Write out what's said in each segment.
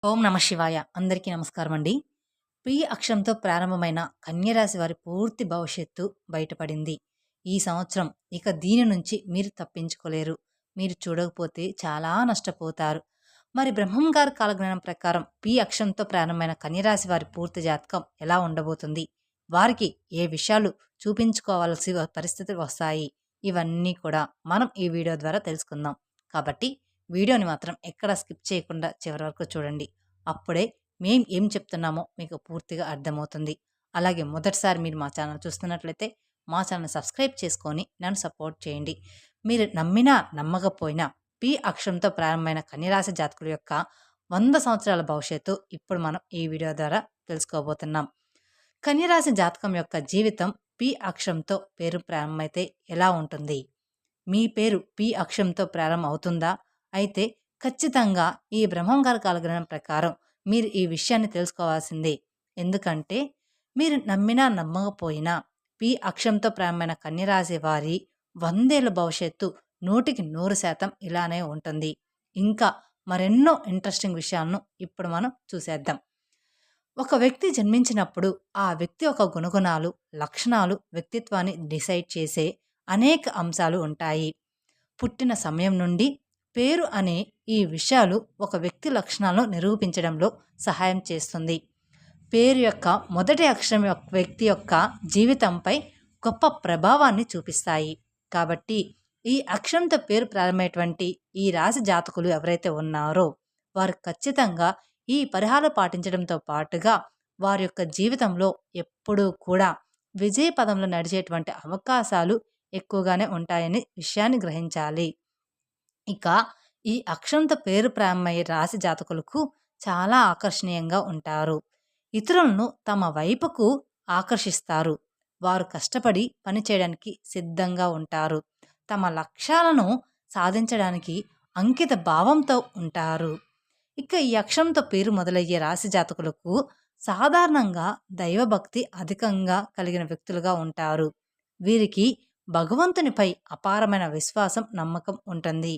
ఓం నమ శివాయ. అందరికీ నమస్కారం అండి. పి అక్షరంతో ప్రారంభమైన కన్యరాశి వారి పూర్తి భవిష్యత్తు బయటపడింది. ఈ సంవత్సరం ఇక దీని నుంచి మీరు తప్పించుకోలేరు. మీరు చూడకపోతే చాలా నష్టపోతారు. మరి బ్రహ్మం గారి కాలజ్ఞానం ప్రకారం పి అక్షరంతో ప్రారంభమైన కన్యరాశి వారి పూర్తి జాతకం ఎలా ఉండబోతుంది? వారికి ఏ విషయాలు చూపించుకోవాల్సి పరిస్థితులు వస్తాయి? ఇవన్నీ కూడా మనం ఈ వీడియో ద్వారా తెలుసుకుందాం. కాబట్టి వీడియోని మాత్రం ఎక్కడ స్కిప్ చేయకుండా చివరి వరకు చూడండి. అప్పుడే మేం ఏం చెప్తున్నామో మీకు పూర్తిగా అర్థమవుతుంది. అలాగే మొదటిసారి మీరు మా ఛానల్ చూస్తున్నట్లయితే మా ఛానల్ సబ్స్క్రైబ్ చేసుకొని నన్ను సపోర్ట్ చేయండి. మీరు నమ్మినా నమ్మకపోయినా పి అక్షరంతో ప్రారంభమైన కన్యరాశి జాతకుల యొక్క 100 సంవత్సరాల భవిష్యత్తు ఇప్పుడు మనం ఈ వీడియో ద్వారా తెలుసుకోబోతున్నాం. కన్యరాశి జాతకం యొక్క జీవితం పి అక్షరంతో పేరు ప్రారంభమైతే ఎలా ఉంటుంది? మీ పేరు పి అక్షరంతో ప్రారంభం అవుతుందా? అయితే ఖచ్చితంగా ఈ బ్రహ్మం గారి కాలజ్ఞానం ప్రకారం మీరు ఈ విషయాన్ని తెలుసుకోవాల్సిందే. ఎందుకంటే మీరు నమ్మినా నమ్మకపోయినా పి అక్షరంతో ప్రారంభమైన కన్యరాశి వారి 100 ఏళ్ల భవిష్యత్తు 100% ఇలానే ఉంటుంది. ఇంకా మరెన్నో ఇంట్రెస్టింగ్ విషయాలను ఇప్పుడు మనం చూసేద్దాం. ఒక వ్యక్తి జన్మించినప్పుడు ఆ వ్యక్తి యొక్క గుణగుణాలు, లక్షణాలు వ్యక్తిత్వాన్ని డిసైడ్ చేసే అనేక అంశాలు ఉంటాయి. పుట్టిన సమయం నుండి పేరు అనే ఈ విషయాలు ఒక వ్యక్తి లక్షణాలను నిరూపించడంలో సహాయం చేస్తుంది. పేరు యొక్క మొదటి అక్షరం వ్యక్తి యొక్క జీవితంపై గొప్ప ప్రభావాన్ని చూపిస్తాయి. కాబట్టి ఈ అక్షరంతో పేరు ప్రారంభమైనటువంటి ఈ రాశి జాతకులు ఎవరైతే ఉన్నారో వారు ఖచ్చితంగా ఈ పరిహారం పాటించడంతో పాటుగా వారి యొక్క జీవితంలో ఎప్పుడూ కూడా విజయ పదంలో నడిచేటువంటి అవకాశాలు ఎక్కువగానే ఉంటాయని విషయాన్ని గ్రహించాలి. ఇక ఈ అక్షరంతో పేరు ప్రారంభమయ్యే రాశి జాతకులకు చాలా ఆకర్షణీయంగా ఉంటారు. ఇతరులను తమ వైపుకు ఆకర్షిస్తారు. వారు కష్టపడి పనిచేయడానికి సిద్ధంగా ఉంటారు. తమ లక్ష్యాలను సాధించడానికి అంకిత భావంతో ఉంటారు. ఇక ఈ అక్షరంతో పేరు మొదలయ్యే రాశి జాతకులకు సాధారణంగా దైవభక్తి అధికంగా కలిగిన వ్యక్తులుగా ఉంటారు. వీరికి భగవంతునిపై అపారమైన విశ్వాసం, నమ్మకం ఉంటుంది.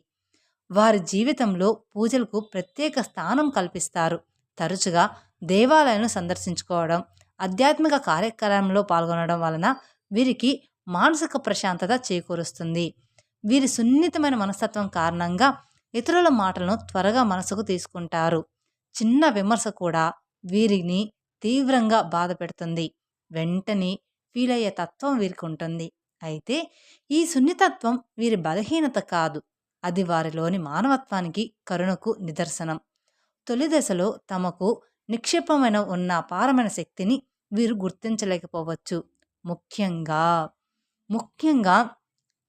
వారి జీవితంలో పూజలకు ప్రత్యేక స్థానం కల్పిస్తారు. తరచుగా దేవాలయాలను సందర్శించుకోవడం, ఆధ్యాత్మిక కార్యక్రమంలో పాల్గొనడం వలన వీరికి మానసిక ప్రశాంతత చేకూరుస్తుంది. వీరి సున్నితమైన మనస్తత్వం కారణంగా ఇతరుల మాటలను త్వరగా మనసుకు తీసుకుంటారు. చిన్న విమర్శ కూడా వీరిని తీవ్రంగా బాధ పెడుతుంది. వెంటనే ఫీల్ అయ్యే తత్వం వీరికి ఉంటుంది. అయితే ఈ సున్నితత్వం వీరి బలహీనత కాదు, అది వారిలోని మానవత్వానికి, కరుణకు నిదర్శనం. తొలి దశలో తమకు నిక్షేపమైన ఉన్న అపారమైన శక్తిని వీరు గుర్తించలేకపోవచ్చు. ముఖ్యంగా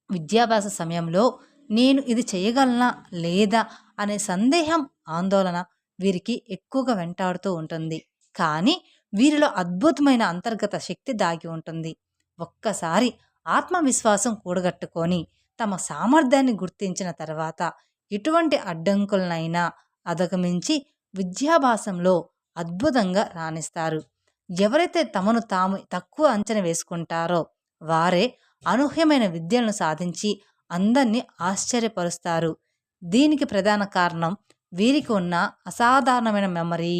విద్యాభ్యాస సమయంలో నేను ఇది చేయగలనా లేదా అనే సందేహం, ఆందోళన వీరికి ఎక్కువగా వెంటాడుతూ ఉంటుంది. కానీ వీరిలో అద్భుతమైన అంతర్గత శక్తి దాగి ఉంటుంది. ఒక్కసారి ఆత్మవిశ్వాసం కూడగట్టుకొని తమ సామర్థ్యాన్ని గుర్తించిన తర్వాత ఎటువంటి అడ్డంకులనైనా అధిగమించి విద్యాభ్యాసంలో అద్భుతంగా రాణిస్తారు. ఎవరైతే తమను తాము తక్కువ అంచనా వేసుకుంటారో వారే అనూహ్యమైన విద్యలను సాధించి అందరినీ ఆశ్చర్యపరుస్తారు. దీనికి ప్రధాన కారణం వీరికి ఉన్న అసాధారణమైన మెమరీ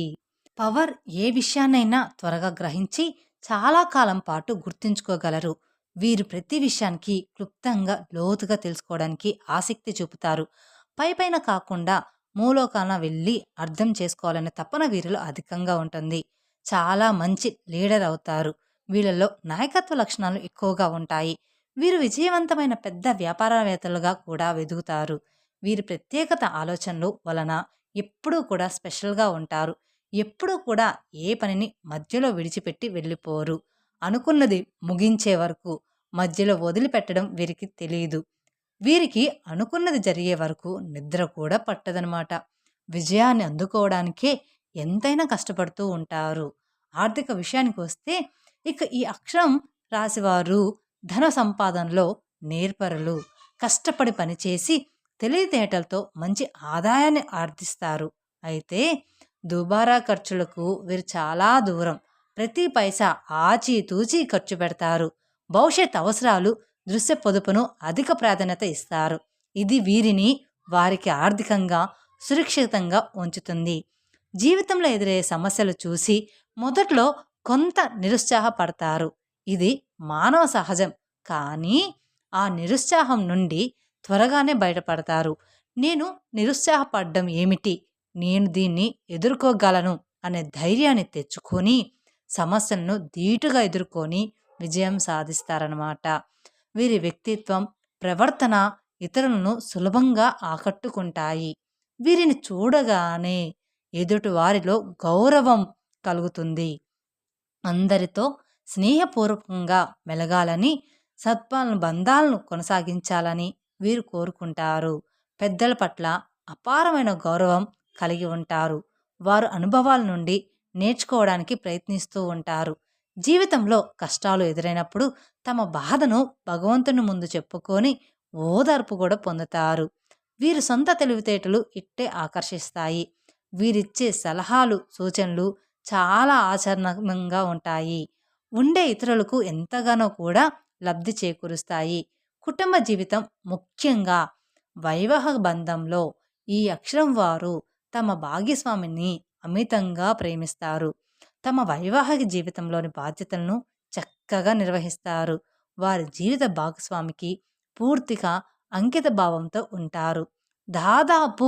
పవర్. ఏ విషయాన్నైనా త్వరగా గ్రహించి చాలా కాలం పాటు గుర్తుంచుకోగలరు. వీరు ప్రతి విషయానికి క్లుప్తంగా, లోతుగా తెలుసుకోవడానికి ఆసక్తి చూపుతారు. పైపైన కాకుండా మూలోకాన వెళ్ళి అర్థం చేసుకోవాలనే తపన వీరిలో అధికంగా ఉంటుంది. చాలా మంచి లీడర్ అవుతారు. వీళ్ళలో నాయకత్వ లక్షణాలు ఎక్కువగా ఉంటాయి. వీరు విజయవంతమైన పెద్ద వ్యాపారవేత్తలుగా కూడా ఎదుగుతారు. వీరి ప్రత్యేకత ఆలోచనలు వలన ఎప్పుడూ కూడా స్పెషల్గా ఉంటారు. ఎప్పుడూ కూడా ఏ పనిని మధ్యలో విడిచిపెట్టి వెళ్ళిపోరు. అనుకున్నది ముగించే వరకు మధ్యలో వదిలిపెట్టడం వీరికి తెలియదు. వీరికి అనుకున్నది జరిగే వరకు నిద్ర కూడా పట్టదనమాట. విజయాన్ని అందుకోవడానికే ఎంతైనా కష్టపడుతూ ఉంటారు. ఆర్థిక విషయానికి వస్తే ఇక ఈ అక్షరం రాశివారు ధన సంపాదనలో నేర్పరులు. కష్టపడి పనిచేసి తెలివితేటలతో మంచి ఆదాయాన్ని ఆర్జిస్తారు. అయితే దుబారా ఖర్చులకు వీరు చాలా దూరం. ప్రతి పైసా ఆచితూచి ఖర్చు పెడతారు. భవిష్యత్ అవసరాలు, దృశ్య పొదుపును అధిక ప్రాధాన్యత ఇస్తారు. ఇది వీరిని వారికి ఆర్థికంగా సురక్షితంగా ఉంచుతుంది. జీవితంలో ఎదురయ్యే సమస్యలు చూసి మొదట్లో కొంత నిరుత్సాహపడతారు. ఇది మానవ సహజం. కానీ ఆ నిరుత్సాహం నుండి త్వరగానే బయటపడతారు. నేను నిరుత్సాహపడ్డం ఏమిటి? నేను దీన్ని ఎదుర్కోగలను అనే ధైర్యాన్ని తెచ్చుకొని సమస్యలను ధీటుగా ఎదుర్కొని విజయం సాధిస్తారనమాట. వీరి వ్యక్తిత్వం, ప్రవర్తన ఇతరులను సులభంగా ఆకట్టుకుంటాయి. వీరిని చూడగానే ఎదుటి వారిలో గౌరవం కలుగుతుంది. అందరితో స్నేహపూర్వకంగా మెలగాలని, బంధాలను కొనసాగించాలని వీరు కోరుకుంటారు. పెద్దల పట్ల అపారమైన గౌరవం కలిగి ఉంటారు. వారు అనుభవాల నుండి నేర్చుకోవడానికి ప్రయత్నిస్తూ ఉంటారు. జీవితంలో కష్టాలు ఎదురైనప్పుడు తమ బాధను భగవంతుని ముందు చెప్పుకొని ఓదార్పు కూడా పొందుతారు. వీరి సొంత తెలివితేటలు ఇట్టే ఆకర్షిస్తాయి. వీరిచ్చే సలహాలు, సూచనలు చాలా ఆచరణంగా ఉంటాయి. ఉండే ఇతరులకు ఎంతగానో కూడా లబ్ధి చేకూరుస్తాయి. కుటుంబ జీవితం, ముఖ్యంగా వైవాహిక బంధంలో ఈ అక్షరం వారు తమ భాగస్వామిని అమితంగా ప్రేమిస్తారు. తమ వైవాహిక జీవితంలోని బాధ్యతలను చక్కగా నిర్వహిస్తారు. వారి జీవిత భాగస్వామికి పూర్తిగా అంకిత భావంతో ఉంటారు. దాదాపు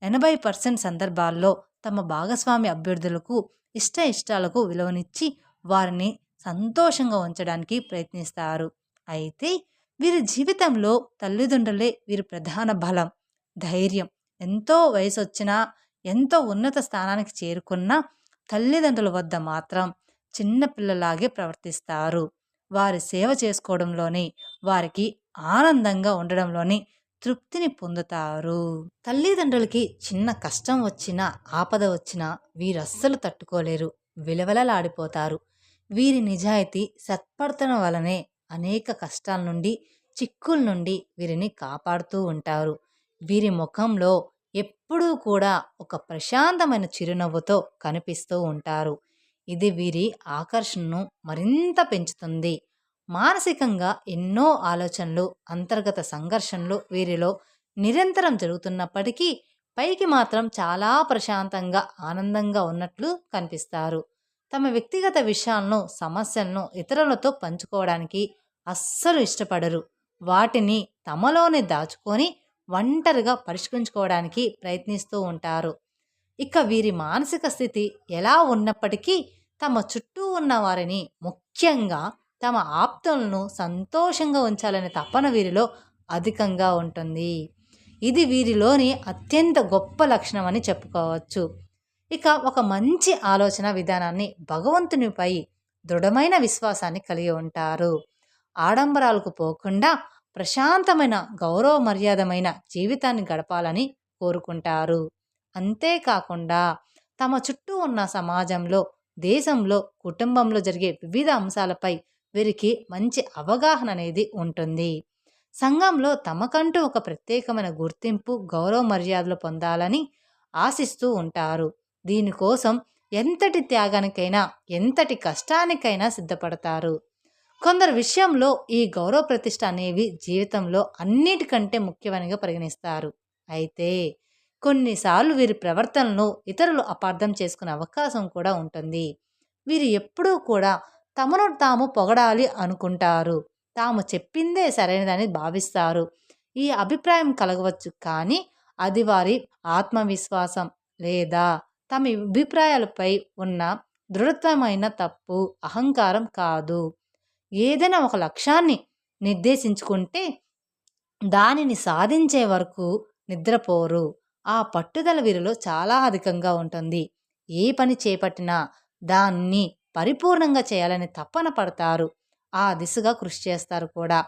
80% సందర్భాల్లో తమ భాగస్వామి అభ్యర్థులకు ఇష్టాలకు విలువనిచ్చి వారిని సంతోషంగా ఉంచడానికి ప్రయత్నిస్తారు. అయితే వీరి జీవితంలో తల్లిదండ్రులే వీరి ప్రధాన బలం, ధైర్యం. ఎంతో వయసు వచ్చినా, ఎంతో ఉన్నత స్థానానికి చేరుకున్న తల్లిదండ్రుల వద్ద మాత్రం చిన్న పిల్లలాగే ప్రవర్తిస్తారు. వారి సేవ చేసుకోవడంలోని, వారికి ఆనందంగా ఉండడంలోని తృప్తిని పొందుతారు. తల్లిదండ్రులకి చిన్న కష్టం వచ్చినా, ఆపద వచ్చినా వీరస్సలు తట్టుకోలేరు, విలవలలాడిపోతారు. వీరి నిజాయితీ, సత్ప్రవర్తన వలనే అనేక కష్టాల నుండి, చిక్కుల నుండి వీరిని కాపాడుతూ ఉంటారు. వీరి ముఖంలో ఎప్పుడూ కూడా ఒక ప్రశాంతమైన చిరునవ్వుతో కనిపిస్తూ ఉంటారు. ఇది వీరి ఆకర్షణను మరింత పెంచుతుంది. మానసికంగా ఎన్నో ఆలోచనలు, అంతర్గత సంఘర్షణలు వీరిలో నిరంతరం జరుగుతున్నప్పటికీ పైకి మాత్రం చాలా ప్రశాంతంగా, ఆనందంగా ఉన్నట్లు కనిపిస్తారు. తమ వ్యక్తిగత విషయాలను, సమస్యలను ఇతరులతో పంచుకోవడానికి అస్సలు ఇష్టపడరు. వాటిని తమలోనే దాచుకొని ఒంటరిగా పరిష్కరించుకోవడానికి ప్రయత్నిస్తూ ఉంటారు. ఇక వీరి మానసిక స్థితి ఎలా ఉన్నప్పటికీ తమ చుట్టూ ఉన్న వారిని, ముఖ్యంగా తమ ఆప్తులను సంతోషంగా ఉంచాలనే తపన వీరిలో అధికంగా ఉంటుంది. ఇది వీరిలోని అత్యంత గొప్ప లక్షణం అని చెప్పుకోవచ్చు. ఇక ఒక మంచి ఆలోచన విధానాన్ని, భగవంతునిపై దృఢమైన విశ్వాసాన్ని కలిగి ఉంటారు. ఆడంబరాలకు పోకుండా ప్రశాంతమైన, గౌరవ మర్యాదమైన జీవితాన్ని గడపాలని కోరుకుంటారు. అంతేకాకుండా తమ చుట్టూ ఉన్న సమాజంలో, దేశంలో, కుటుంబంలో జరిగే వివిధ అంశాలపై వీరికి మంచి అవగాహన అనేది ఉంటుంది. సంఘంలో తమకంటూ ఒక ప్రత్యేకమైన గుర్తింపు, గౌరవ మర్యాదలు పొందాలని ఆశిస్తూ ఉంటారు. దీనికోసం ఎంతటి త్యాగానికైనా, ఎంతటి కష్టానికైనా సిద్ధపడతారు. కొందరు విషయంలో ఈ గౌరవ ప్రతిష్ట అనేవి జీవితంలో అన్నిటికంటే ముఖ్యమైనగా పరిగణిస్తారు. అయితే కొన్నిసార్లు వీరి ప్రవర్తనను ఇతరులు అపార్థం చేసుకునే అవకాశం కూడా ఉంటుంది. వీరు ఎప్పుడూ కూడా తమను తాము పొగడాలి అనుకుంటారు. తాము చెప్పిందే సరైనదని భావిస్తారు. ఈ అభిప్రాయం కలగవచ్చు, కానీ అది వారి ఆత్మవిశ్వాసం లేదా తమ అభిప్రాయాలపై ఉన్న దృఢత్వమైన తప్పు, అహంకారం కాదు. ఏదైనా ఒక లక్ష్యాన్ని నిర్దేశించుకుంటే దానిని సాధించే వరకు నిద్రపోరు. ఆ పట్టుదల వీరిలో చాలా అధికంగా ఉంటుంది. ఏ పని చేపట్టినా దాన్ని పరిపూర్ణంగా చేయాలని తపన పడతారు. ఆ దిశగా కృషి చేస్తారు కూడా.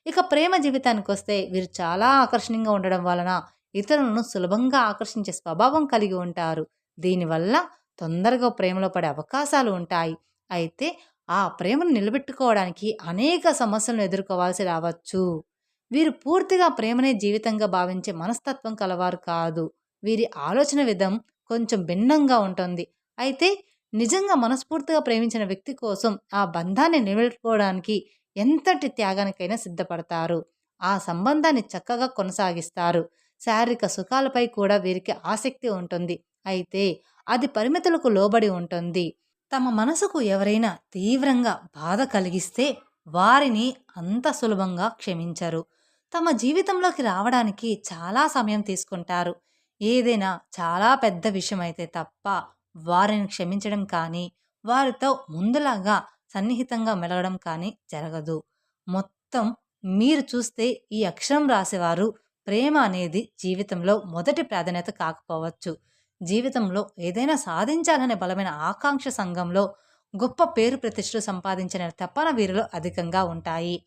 ఇక ప్రేమ జీవితానికి వస్తే వీరు చాలా ఆకర్షణీయంగా ఉండడం వలన ఇతరులను సులభంగా ఆకర్షించే స్వభావం కలిగి ఉంటారు. దీనివల్ల తొందరగా ప్రేమలో పడే అవకాశాలు ఉంటాయి. అయితే ఆ ప్రేమను నిలబెట్టుకోవడానికి అనేక సమస్యలను ఎదుర్కోవాల్సి రావచ్చు. వీరు పూర్తిగా ప్రేమనే జీవితంగా భావించే మనస్తత్వం కలవారు కాదు. వీరి ఆలోచన విధం కొంచెం భిన్నంగా ఉంటుంది. అయితే నిజంగా మనస్ఫూర్తిగా ప్రేమించిన వ్యక్తి కోసం ఆ బంధాన్ని నిలబెట్టుకోవడానికి ఎంతటి త్యాగానికైనా సిద్ధపడతారు. ఆ సంబంధాన్ని చక్కగా కొనసాగిస్తారు. శారీరక సుఖాలపై కూడా వీరికి ఆసక్తి ఉంటుంది. అయితే అది పరిమితులకు లోబడి ఉంటుంది. తమ మనసుకు ఎవరైనా తీవ్రంగా బాధ కలిగిస్తే వారిని అంత సులభంగా క్షమించరు. తమ జీవితంలోకి రావడానికి చాలా సమయం తీసుకుంటారు. ఏదైనా చాలా పెద్ద విషయమైతే తప్ప వారిని క్షమించడం కానీ, వారితో ముందులాగా సన్నిహితంగా మెలగడం కానీ జరగదు. మొత్తం మీరు చూస్తే ఈ అక్షరం రాసేవారు ప్రేమ అనేది జీవితంలో మొదటి ప్రాధాన్యత కాకపోవచ్చు. జీవితంలో ఏదైనా సాధించాలనే బలమైన ఆకాంక్ష సంఘంలో గొప్ప పేరు ప్రతిష్టలు సంపాదించిన తపన వీరిలో అధికంగా ఉంటాయి.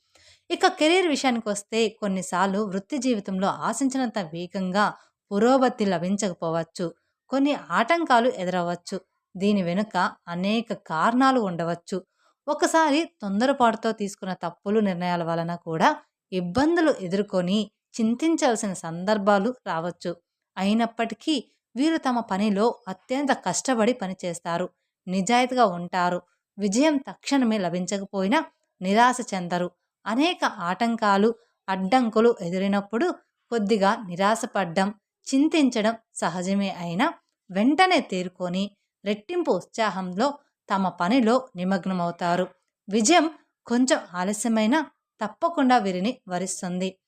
ఇక కెరీర్ విషయానికొస్తే కొన్నిసార్లు వృత్తి జీవితంలో ఆశించినంత వేగంగా పురోగతి లభించకపోవచ్చు. కొన్ని ఆటంకాలు ఎదురవ్వచ్చు. దీని వెనుక అనేక కారణాలు ఉండవచ్చు. ఒకసారి తొందరపాటుతో తీసుకున్న తప్పులు నిర్ణయాల వలన కూడా ఇబ్బందులు ఎదుర్కొని చింతించాల్సిన సందర్భాలు రావచ్చు. అయినప్పటికీ వీరు తమ పనిలో అత్యంత కష్టపడి పనిచేస్తారు. నిజాయితీగా ఉంటారు. విజయం తక్షణమే లభించకపోయినా నిరాశ చెందరు. అనేక ఆటంకాలు, అడ్డంకులు ఎదురైనప్పుడు కొద్దిగా నిరాశపడ్డం, చింతించడం సహజమే అయినా వెంటనే తేరుకొని రెట్టింపు ఉత్సాహంలో తమ పనిలో నిమగ్నమవుతారు. విజయం కొంచెం ఆలస్యమైనా తప్పకుండా వీరిని వరిస్తుంది.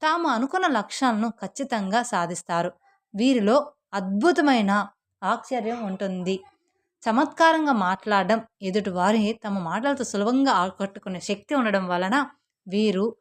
తాము అనుకున్న లక్ష్యాలను ఖచ్చితంగా సాధిస్తారు. వీరిలో అద్భుతమైన ఆశ్చర్యం ఉంటుంది. చమత్కారంగా మాట్లాడడం, ఎదుటివారిని తమ మాటలతో సులభంగా ఆకట్టుకునే శక్తి ఉండడం వలన వీరు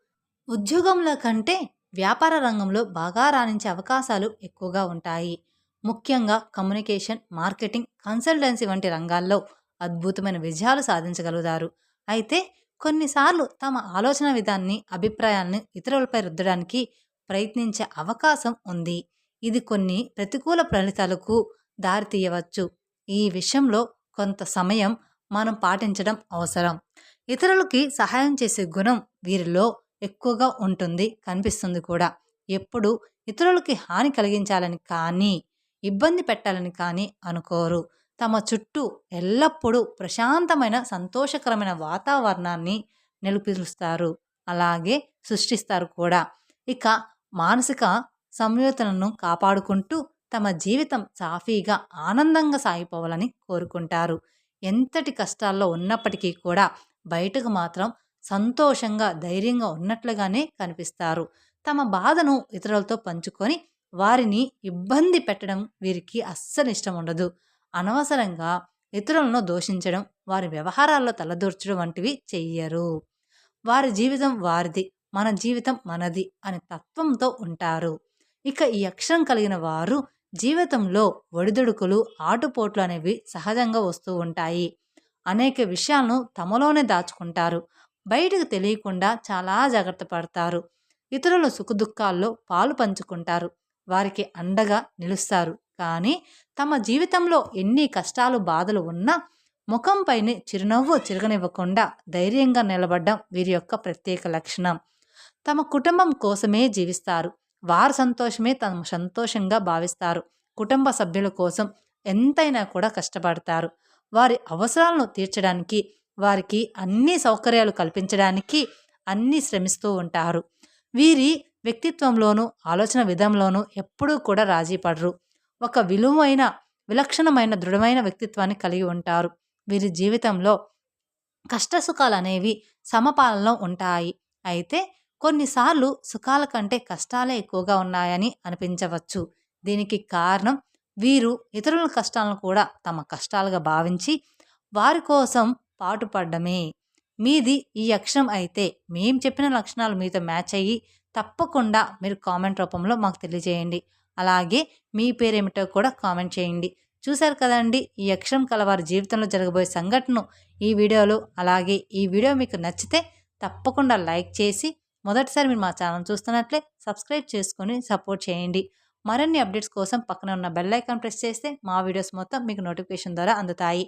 ఉద్యోగంలో కంటే వ్యాపార రంగంలో బాగా రాణించే అవకాశాలు ఎక్కువగా ఉంటాయి. ముఖ్యంగా కమ్యూనికేషన్, మార్కెటింగ్, కన్సల్టెన్సీ వంటి రంగాల్లో అద్భుతమైన విజయాలు సాధించగలుగుతారు. అయితే కొన్నిసార్లు తమ ఆలోచన విధాన్ని, అభిప్రాయాలను ఇతరులపై రుద్దడానికి ప్రయత్నించే అవకాశం ఉంది. ఇది కొన్ని ప్రతికూల ఫలితాలకు దారితీయవచ్చు. ఈ విషయంలో కొంత సమయం మనం పాటించడం అవసరం. ఇతరులకి సహాయం చేసే గుణం వీరిలో ఎక్కువగా ఉంటుంది, కనిపిస్తుంది కూడా. ఎప్పుడు ఇతరులకి హాని కలిగించాలని కానీ, ఇబ్బంది పెట్టాలని కానీ అనుకోరు. తమ చుట్టూ ఎల్లప్పుడూ ప్రశాంతమైన, సంతోషకరమైన వాతావరణాన్ని నెలకొల్పుతారు. అలాగే సృష్టిస్తారు కూడా. ఇక మానసిక సంయమనను కాపాడుకుంటూ తమ జీవితం సాఫీగా, ఆనందంగా సాగిపోవాలని కోరుకుంటారు. ఎంతటి కష్టాల్లో ఉన్నప్పటికీ కూడా బయటకు మాత్రం సంతోషంగా, ధైర్యంగా ఉన్నట్లుగానే కనిపిస్తారు. తమ బాధను ఇతరులతో పంచుకొని వారిని ఇబ్బంది పెట్టడం వీరికి అస్సలు ఇష్టం ఉండదు. అనవసరంగా ఇతరులను దూషించడం, వారి వ్యవహారాల్లో తలదూర్చడం వంటివి చెయ్యరు. వారి జీవితం వారిది, మన జీవితం మనది అనే తత్వంతో ఉంటారు. ఇక ఈ అక్షరం కలిగిన వారు జీవితంలో ఒడిదుడుకులు, ఆటుపోట్లు అనేవి సహజంగా వస్తూ ఉంటాయి. అనేక విషయాలను తమలోనే దాచుకుంటారు. బయటకు తెలియకుండా చాలా జాగ్రత్త పడతారు. ఇతరుల సుఖదుఖాల్లో పాలు పంచుకుంటారు. వారికి అండగా నిలుస్తారు. కానీ తమ జీవితంలో ఎన్ని కష్టాలు, బాధలు ఉన్నా ముఖంపైనే చిరునవ్వు చిరగనివ్వకుండా ధైర్యంగా నిలబడడం వీరి యొక్క ప్రత్యేక లక్షణం. తమ కుటుంబం కోసమే జీవిస్తారు. వారి సంతోషమే తమ సంతోషంగా భావిస్తారు. కుటుంబ సభ్యుల కోసం ఎంతైనా కూడా కష్టపడతారు. వారి అవసరాలను తీర్చడానికి, వారికి అన్ని సౌకర్యాలు కల్పించడానికి అన్నీ శ్రమిస్తూ ఉంటారు. వీరి వ్యక్తిత్వంలోనూ, ఆలోచన విధంలోనూ ఎప్పుడూ కూడా రాజీ పడరు. ఒక విలువైన, విలక్షణమైన, దృఢమైన వ్యక్తిత్వాన్ని కలిగి ఉంటారు. వీరి జీవితంలో కష్టసుఖాలు అనేవి సమపాలనలో ఉంటాయి. అయితే కొన్నిసార్లు సుఖాల కంటే కష్టాలే ఎక్కువగా ఉన్నాయని అనిపించవచ్చు. దీనికి కారణం వీరు ఇతరుల కష్టాలను కూడా తమ కష్టాలుగా భావించి వారి కోసం పాటుపడమే. మీది ఈ అక్షరం అయితే మేము చెప్పిన లక్షణాలు మీతో మ్యాచ్ అయ్యి తప్పకుండా మీరు కామెంట్ రూపంలో మాకు తెలియజేయండి. అలాగే మీ పేరేమిటో కూడా కామెంట్ చేయండి. చూశారు కదండి, ఈ అక్షరం కలవారి జీవితంలో జరగబోయే సంఘటనను ఈ వీడియోలో. అలాగే ఈ వీడియో మీకు నచ్చితే తప్పకుండా లైక్ చేసి, మొదటిసారి మీరు మా ఛానల్ చూస్తున్నట్లే సబ్స్క్రైబ్ చేసుకొని సపోర్ట్ చేయండి. మరిన్ని అప్డేట్స్ కోసం పక్కన ఉన్న బెల్ ఐకాన్ ప్రెస్ చేస్తే మా వీడియోస్ మొత్తం మీకు నోటిఫికేషన్ ద్వారా అందుతాయి.